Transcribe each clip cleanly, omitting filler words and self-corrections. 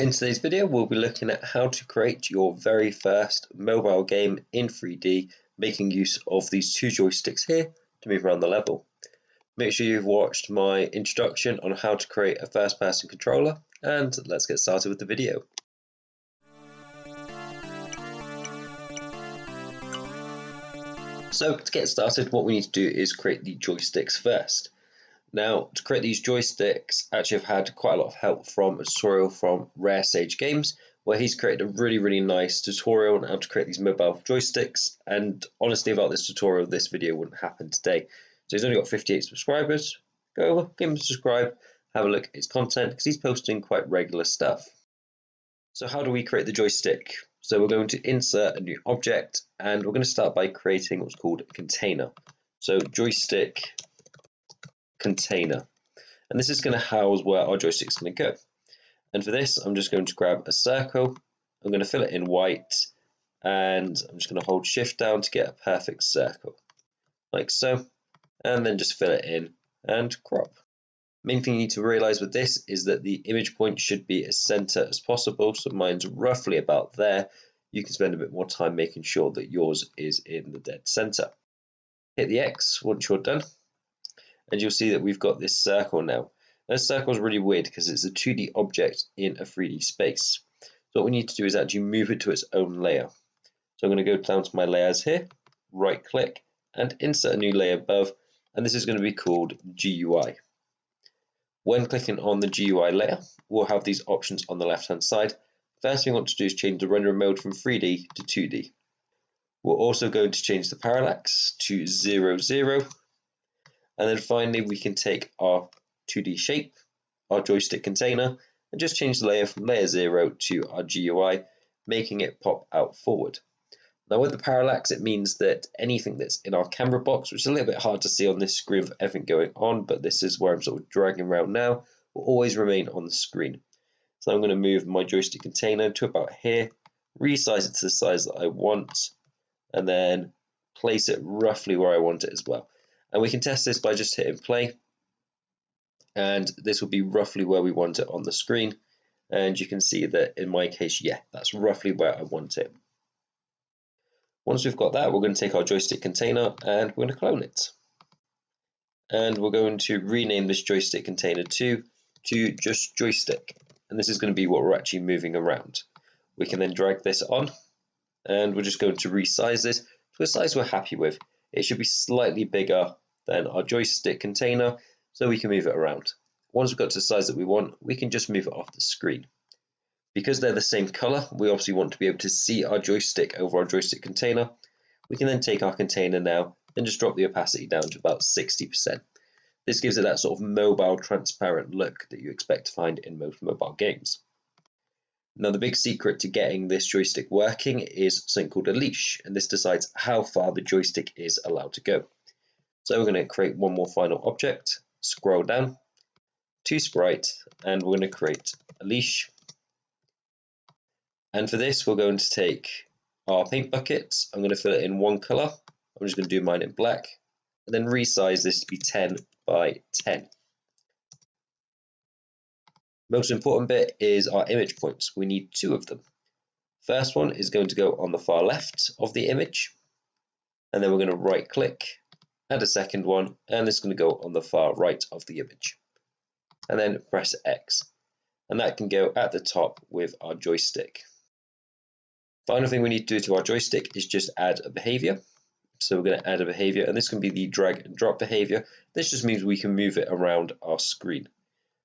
In today's video, we'll be looking at how to create your very first mobile game in 3D, making use of these two joysticks here to move around the level. Make sure you've watched my introduction on how to create a first-person controller, and let's get started with the video. So to get started, what we need to do is create the joysticks first. Now, to create these joysticks, actually I've had quite a lot of help from a tutorial from Rare Sage Games, where he's created a really nice tutorial on how to create these mobile joysticks. And honestly, without this tutorial, this video wouldn't happen today. So he's only got 58 subscribers. Go over, give him a subscribe, have a look at his content, because he's posting quite regular stuff. So how do we create the joystick? So we're going to insert a new object, and we're going to start by creating what's called a container. So joystick container, and this is going to house where our joystick is going to go. And for this, I'm just going to grab a circle, I'm going to fill it in white, and I'm just going to hold shift down to get a perfect circle, like so, and then just fill it in and crop. Main thing you need to realize with this is that the image point should be as center as possible, so mine's roughly about there. You can spend a bit more time making sure that yours is in the dead center. Hit the X once you're done, and you'll see that we've got this circle now. This circle is really weird because it's a 2D object in a 3D space. So what we need to do is actually move it to its own layer. So I'm going to go down to my layers here, right click, and insert a new layer above, and this is going to be called GUI. When clicking on the GUI layer, we'll have these options on the left hand side. First thing we want to do is change the render mode from 3D to 2D. We're also going to change the parallax to 0, 0. And then finally, we can take our 2D shape, our joystick container, and just change the layer from layer 0 to our GUI, making it pop out forward. Now with the parallax, it means that anything that's in our camera box, which is a little bit hard to see on this screen with everything going on, but this is where I'm sort of dragging around now, will always remain on the screen. So I'm going to move my joystick container to about here, resize it to the size that I want, and then place it roughly where I want it as well. And we can test this by just hitting play, and this will be roughly where we want it on the screen. And you can see that in my case, yeah, that's roughly where I want it. Once we've got that, we're going to take our joystick container and we're going to clone it. And we're going to rename this joystick container to just joystick. And this is going to be what we're actually moving around. We can then drag this on, and we're just going to resize this to a size we're happy with. It should be slightly bigger than our joystick container, so we can move it around. Once we've got to the size that we want, we can just move it off the screen. Because they're the same color, we obviously want to be able to see our joystick over our joystick container. We can then take our container now and just drop the opacity down to about 60%. This gives it that sort of mobile, transparent look that you expect to find in most mobile games. Now the big secret to getting this joystick working is something called a leash, and this decides how far the joystick is allowed to go. So we're going to create one more final object, scroll down to sprite, and we're going to create a leash. And for this, we're going to take our paint bucket. I'm going to fill it in one color. I'm just going to do mine in black, and then resize this to be 10 by 10. Most important bit is our image points. We need 2 of them. First one is going to go on the far left of the image, and then we're going to right click, add a second one, and this is going to go on the far right of the image. And then press X, and that can go at the top with our joystick. Final thing we need to do to our joystick is just add a behavior. So we're going to add a behavior, and this can be the drag and drop behavior. This just means we can move it around our screen.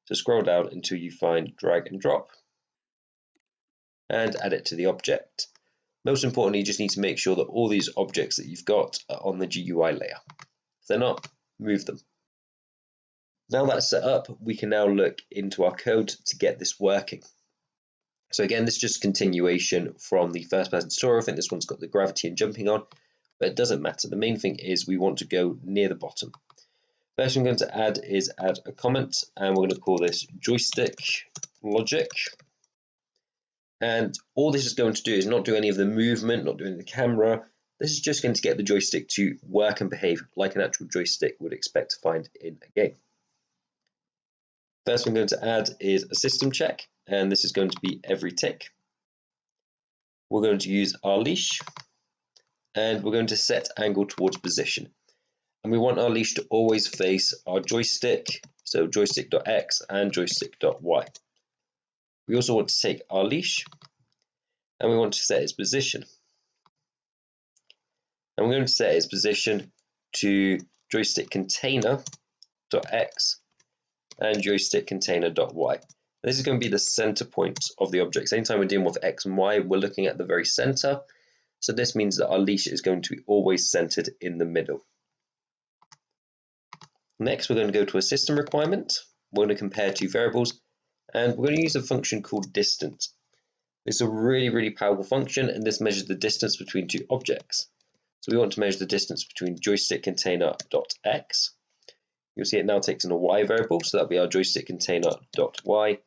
So scroll down until you find drag and drop, and add it to the object. Most importantly, you just need to make sure that all these objects that you've got are on the GUI layer. If they're not, move them. Now that's set up, we can now look into our code to get this working. So again, this is just continuation from the first person tutorial. I think this one's got the gravity and jumping on, but it doesn't matter. The main thing is we want to go near the bottom. First thing I'm going to add is add a comment, and we're going to call this joystick logic. And all this is going to do is not do any of the movement, not doing the camera. This is just going to get the joystick to work and behave like an actual joystick would expect to find in a game. First thing I'm going to add is a system check. and this is going to be every tick. We're going to use our leash, and we're going to set angle towards position. And we want our leash to always face our joystick, so joystick.x and joystick.y. We also want to take our leash, and we want to set its position. And we're going to set its position to joystick container.x and joystick container.y. This is going to be the center point of the objects. Anytime we're dealing with x and y, we're looking at the very center. So this means that our leash is going to be always centered in the middle. Next, we're going to go to a system requirement. We're going to compare two variables, and we're going to use a function called distance. It's a really powerful function, and this measures the distance between two objects. So we want to measure the distance between joystick container.x. You'll see it now takes in a y variable, so that'll be our joystick container.y.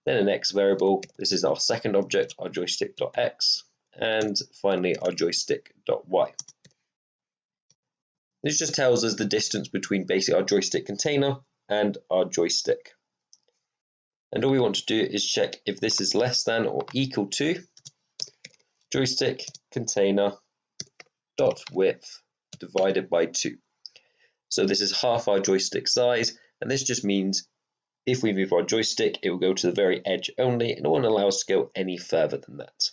Then an x variable. This is our second object, our joystick.x, and finally our joystick.y. This just tells us the distance between basically our joystick container and our joystick. And all we want to do is check if this is less than or equal to joystick container dot width divided by 2. So this is half our joystick size, and this just means if we move our joystick, it will go to the very edge only, and it won't allow us to go any further than that.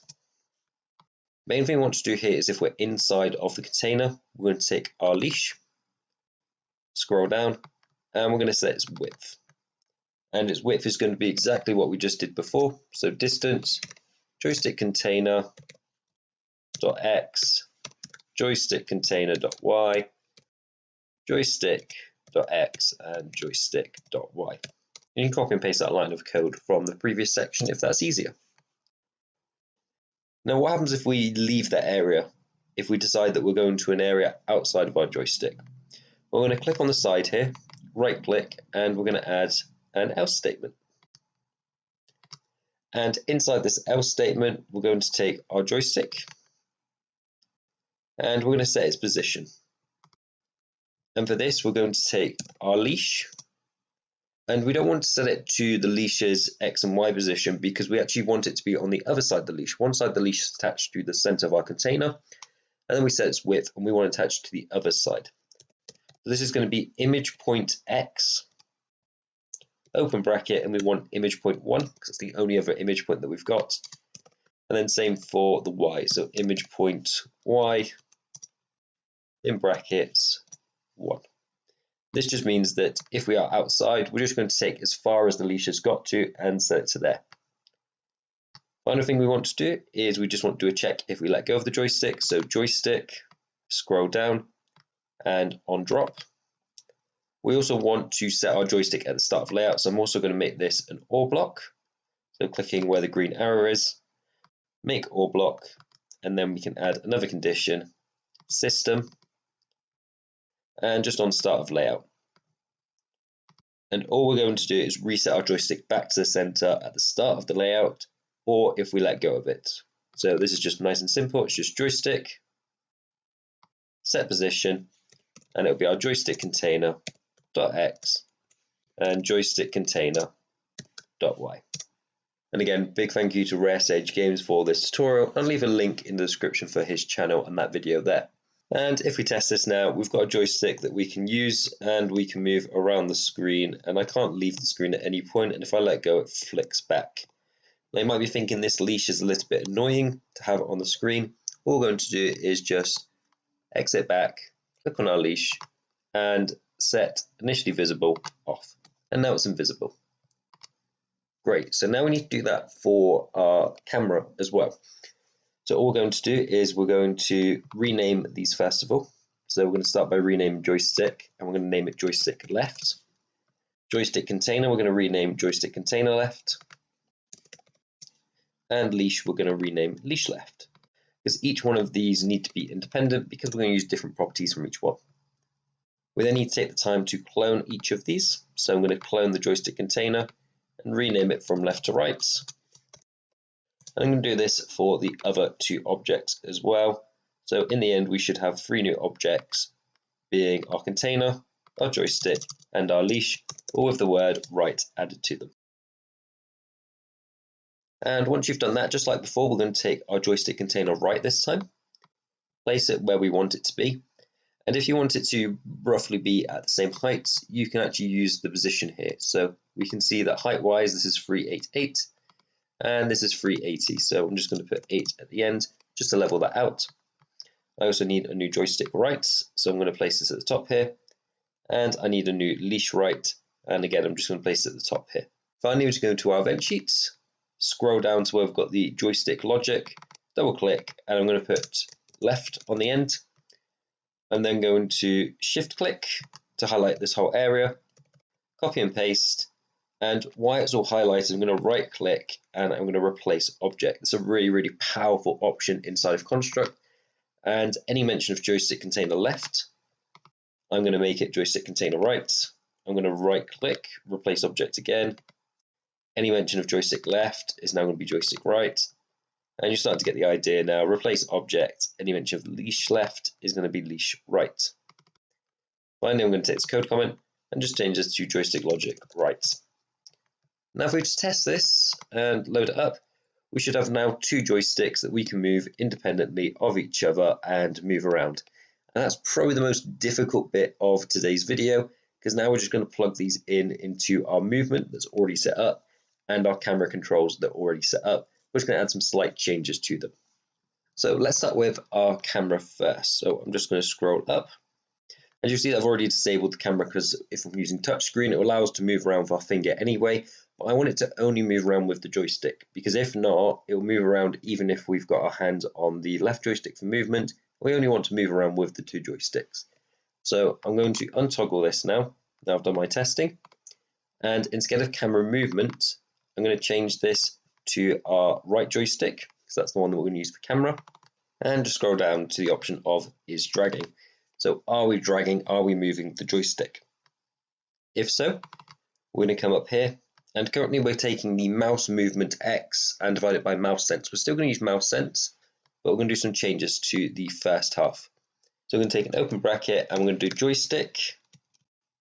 Main thing we want to do here is if we're inside of the container, we're going to take our leash, scroll down, and we're going to set its width. And its width is going to be exactly what we just did before. So distance, joystick container dot x, joystick container dot y, joystick dot x, and joystick dot y. You can copy and paste that line of code from the previous section if that's easier. Now what happens if we leave that area, if we decide that we're going to an area outside of our joystick? We're going to click on the side here, right click, and we're going to add an else statement. And inside this else statement, we're going to take our joystick, and we're going to set its position. And for this, we're going to take our leash, and we don't want to set it to the leash's x and y position because we actually want it to be on the other side of the leash. One side of the leash is attached to the center of our container, and then we set its width, and we want it attached to the other side. So this is going to be image point x, open bracket, and we want image point 1 because it's the only other image point that we've got. And then same for the y, so image point y, in brackets, 1. This just means that if we are outside, we're just going to take as far as the leash has got to and set it to there. Final thing we want to do is we just want to do a check if we let go of the joystick. So joystick, scroll down, and on drop. We also want to set our joystick at the start of layout, so I'm also going to make this an OR block. So clicking where the green arrow is, make OR block, and then we can add another condition, system, and just on start of layout. And all we're going to do is reset our joystick back to the center at the start of the layout, or if we let go of it. So this is just nice and simple. It's just joystick, set position, and it'll be our joystick container dot x and joystick container dot y. And again, big thank you to Rare Sage Games for this tutorial. I'll leave a link in the description for his channel and that video there. And if we test this now, we've got a joystick that we can use and we can move around the screen, and I can't leave the screen at any point, and if I let go, it flicks back. Now you might be thinking this leash is a little bit annoying to have it on the screen. All we're going to do is just exit back, click on our leash, and set initially visible off. And now it's invisible. Great, so now we need to do that for our camera as well. So all we're going to do is we're going to rename these first of all. So we're going to start by renaming joystick, and we're going to name it joystick left. Joystick container, we're going to rename joystick container left. And leash, we're going to rename leash left. Because each one of these need to be independent because we're going to use different properties from each one. We then need to take the time to clone each of these. So I'm going to clone the joystick container and rename it from left to right. And I'm going to do this for the other two objects as well. So in the end, we should have 3 new objects, being our container, our joystick, and our leash, all with the word right added to them. And once you've done that, just like before, we're going to take our joystick container right this time, place it where we want it to be. And if you want it to roughly be at the same height, you can actually use the position here. So we can see that height-wise, this is 388, and this is 380. So I'm just going to put 8 at the end, just to level that out. I also need a new joystick right, so I'm going to place this at the top here. And I need a new leash right, and again, I'm just going to place it at the top here. Finally, we're just going to our event sheets, scroll down to where we've got the joystick logic, double click, and I'm going to put left on the end. I'm then going to shift click to highlight this whole area, copy and paste, and while it's all highlighted, I'm going to right click and I'm going to replace object. It's a really, really powerful option inside of Construct. And any mention of joystick container left, I'm going to make it joystick container right. I'm going to right click, replace object again. Any mention of joystick left is now going to be joystick right. And you're starting to get the idea now. Replace object, any mention of leash left is going to be leash right. Finally, I'm going to take this code comment and just change this to joystick logic right. Now if we just test this and load it up, we should have now 2 joysticks that we can move independently of each other and move around. And that's probably the most difficult bit of today's video, because now we're just going to plug these into our movement that's already set up and our camera controls that are already set up. We're just going to add some slight changes to them. So let's start with our camera first. So I'm just going to scroll up. As you see, I've already disabled the camera because if I'm using touchscreen, it will allow us to move around with our finger anyway. But I want it to only move around with the joystick, because if not, it will move around even if we've got our hands on the left joystick for movement. We only want to move around with the 2 joysticks. So I'm going to untoggle this now. Now I've done my testing. And instead of camera movement, I'm going to change this to our right joystick, because that's the one that we're going to use for camera. And just scroll down to the option of is dragging. So are we dragging, are we moving the joystick? If so, we're going to come up here, and currently we're taking the mouse movement X and divide it by mouse sense. We're still going to use mouse sense, but we're going to do some changes to the first half. So we're going to take an open bracket and we're going to do joystick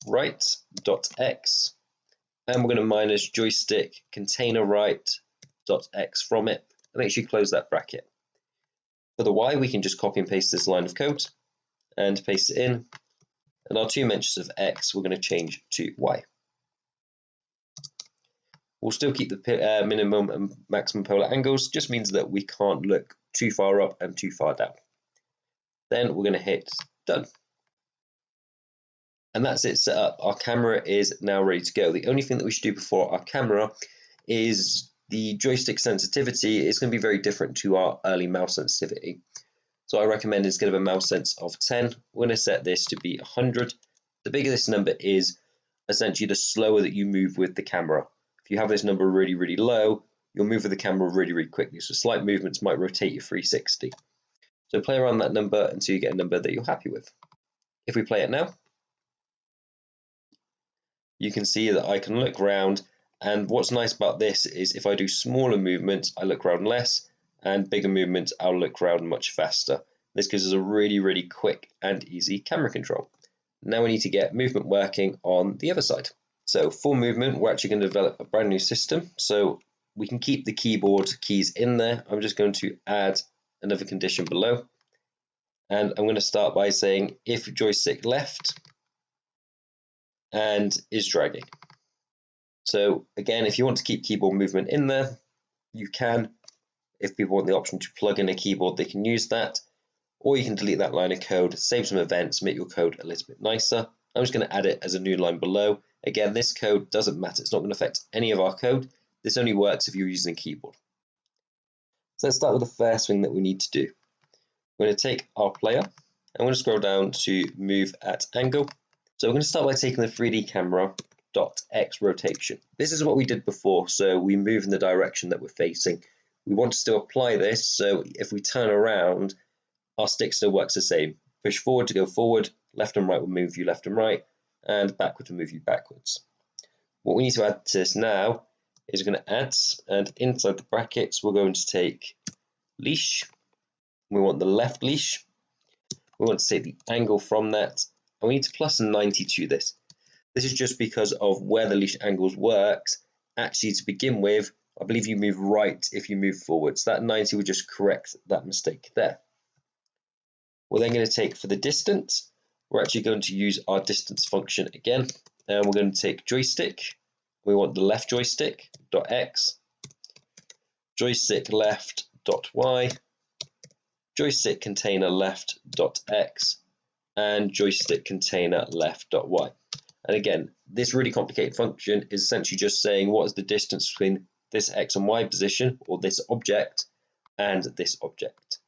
right dot X, and we're going to minus joystick container right dot X from it, and make sure you close that bracket. For the Y, we can just copy and paste this line of code and paste it in, and our 2 mentions of X we're going to change to Y. We'll still keep the minimum and maximum polar angles, just means that we can't look too far up and too far down. Then we're going to hit done. And that's it set up. Our camera is now ready to go. The only thing that we should do before our camera is the joystick sensitivity is going to be very different to our early mouse sensitivity. So I recommend instead of a mouse sense of 10, we're going to set this to be 100. The bigger this number is, essentially the slower that you move with the camera. If you have this number really, really low, you'll move with the camera really, really quickly. So slight movements might rotate you 360. So play around that number until you get a number that you're happy with. If we play it now, you can see that I can look around, and what's nice about this is if I do smaller movements, I look around less, and bigger movements, I'll look around much faster. This gives us a really, really quick and easy camera control. Now we need to get movement working on the other side. So for movement, we're actually going to develop a brand new system. So we can keep the keyboard keys in there. I'm just going to add another condition below. And I'm going to start by saying if joystick left and is dragging. So again, if you want to keep keyboard movement in there, you can. If people want the option to plug in a keyboard, they can use that. Or you can delete that line of code, save some events, make your code a little bit nicer. I'm just going to add it as a new line below. Again, this code doesn't matter. It's not going to affect any of our code. This only works if you're using a keyboard. So let's start with the first thing that we need to do. We're going to take our player, and we're going to scroll down to move at angle. So we're going to start by taking the 3D camera .x rotation. This is what we did before, so we move in the direction that we're facing. We want to still apply this, so if we turn around, our stick still works the same. Push forward to go forward, left and right will move you left and right, and backward to move you backwards. What we need to add to this now is we're going to add, and inside the brackets we're going to take leash. We want the left leash. We want to take the angle from that, and we need to plus 90 to this. This is just because of where the leash angles works. Actually, to begin with, I believe you move right if you move forward. So that 90 will just correct that mistake there. We're then going to take for the distance, we're actually going to use our distance function again, and we're going to take joystick. We want the left joystick dot x, joystick left dot y, joystick container left dot x, and joystick container left dot y. And again, this really complicated function is essentially just saying what is the distance between this x and y position, or this object, and this object.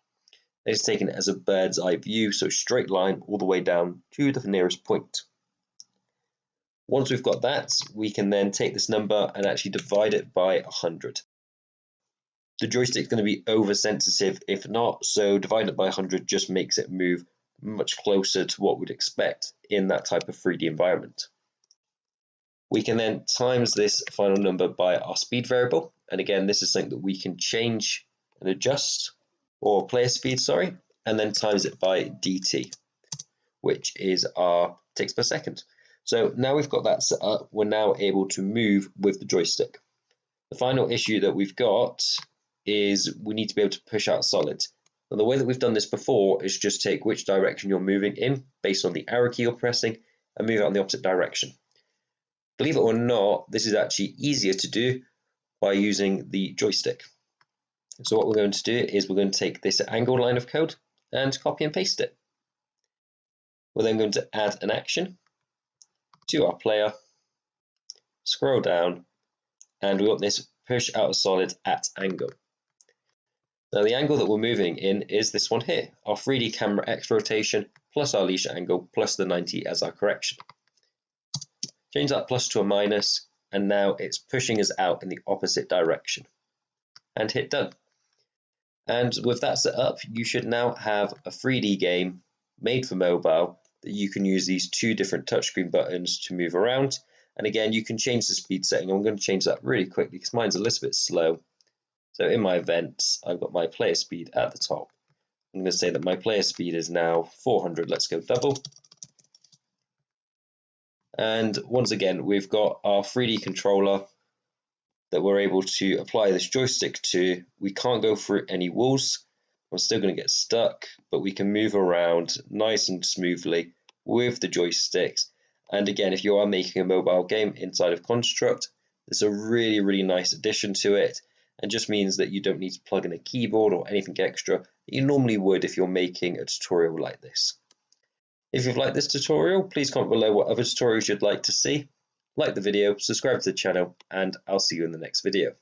It's taken as a bird's eye view, so straight line all the way down to the nearest point. Once we've got that, we can then take this number and actually divide it by 100. The joystick's going to be oversensitive if not, so dividing it by 100 just makes it move much closer to what we'd expect in that type of 3D environment. We can then times this final number by our speed variable, and again this is something that we can change and adjust, or player speed, sorry, and then times it by dt, which is our ticks per second. So now we've got that set up, we're now able to move with the joystick. The final issue that we've got is we need to be able to push out solids. And the way that we've done this before is just take which direction you're moving in based on the arrow key you're pressing and move it in the opposite direction. Believe it or not, this is actually easier to do by using the joystick. So what we're going to do is we're going to take this angle line of code and copy and paste it. We're then going to add an action to our player, scroll down, and we want this push out a solid at angle. Now the angle that we're moving in is this one here, our 3D camera X rotation plus our leash angle plus the 90 as our correction. Change that plus to a minus, and now it's pushing us out in the opposite direction. And hit done. And with that set up, you should now have a 3D game made for mobile that you can use these two different touchscreen buttons to move around. And again, you can change the speed setting. I'm going to change that really quickly because mine's a little bit slow. So in my events, I've got my player speed at the top. I'm going to say that my player speed is now 400. Let's go double. And once again, we've got our 3D controller that we're able to apply this joystick to. We can't go through any walls. We're still going to get stuck, but we can move around nice and smoothly with the joysticks. And again, if you are making a mobile game inside of Construct, it's a really, really nice addition to it, and just means that you don't need to plug in a keyboard or anything extra that you normally would if you're making a tutorial like this. If you've liked this tutorial, please comment below what other tutorials you'd like to see. Like the video, subscribe to the channel, and I'll see you in the next video.